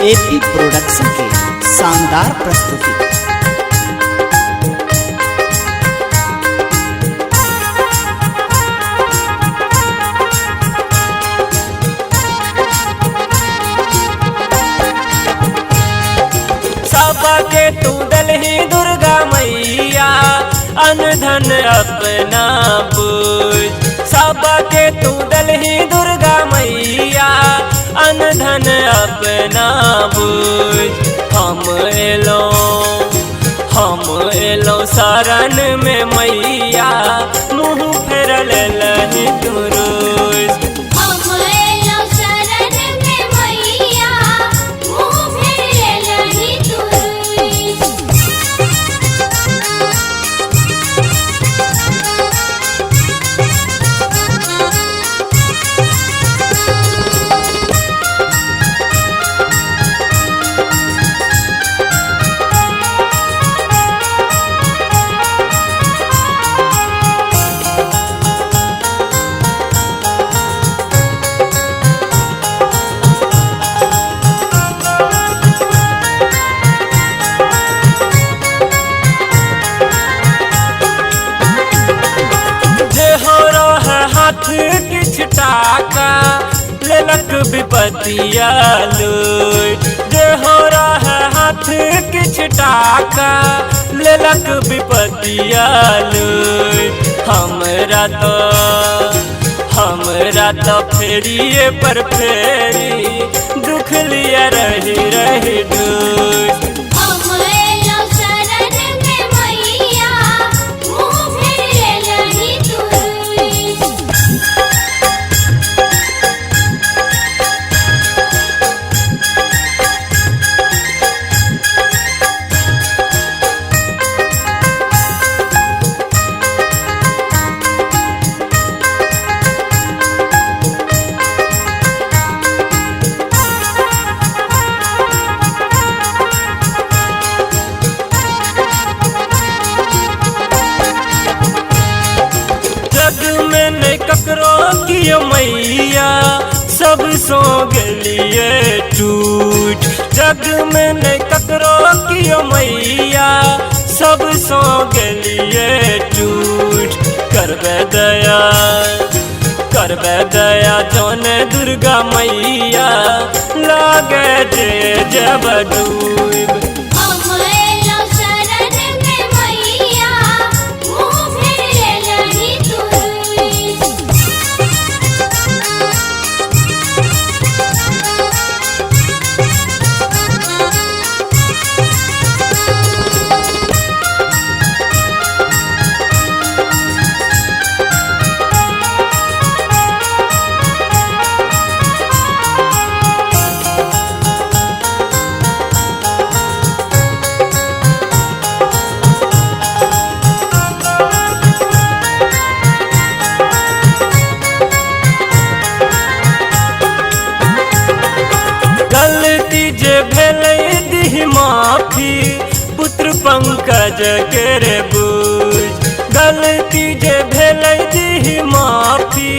AP production की शानदार प्रस्तुति। सबके तू दलही दुर्गा मैया अनधन अपना पूज। सबके तू दलही दुर्गा मैया अनधन अपना पूज। हम एलो शरण में मैया मुँह फेरल लही तुरुज। किछ टाका लेलक विपतिया लूट। जे हो रहा हाथ किछ टाका लेलक विपतिया लूट। हमरा तो फेरिए पर फेरी दुख लिया रही रही डूट। ककरो कियो मैया सब सो गलिए टूट। जग में नहीं ककरो कियो मैया सब सो गलिए टूट। करबे दया जौन दुर्गा मैया लागे जे जब डूब। गलती जे भेलै दी माफी पुत्र पंकज के रे बूझ। गलती जे भेलै दी माफी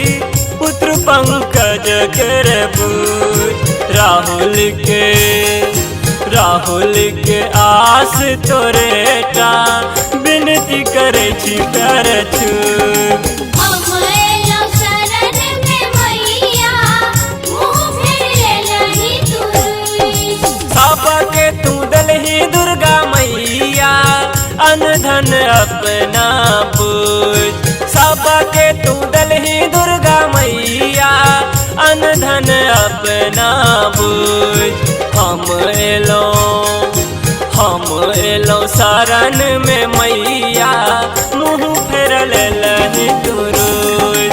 पुत्र पंकज के रे बूझ। राहुल के आस तोरेटा विनती करे छी कर चुप। सबके तू दलही दुर्गा मैया अनधन अपना पूज। सबके तू दलही दुर्गा मैया अनधन अपना पूज। हम एलो शरण में मैया मुँह फेरल लही तुरुज।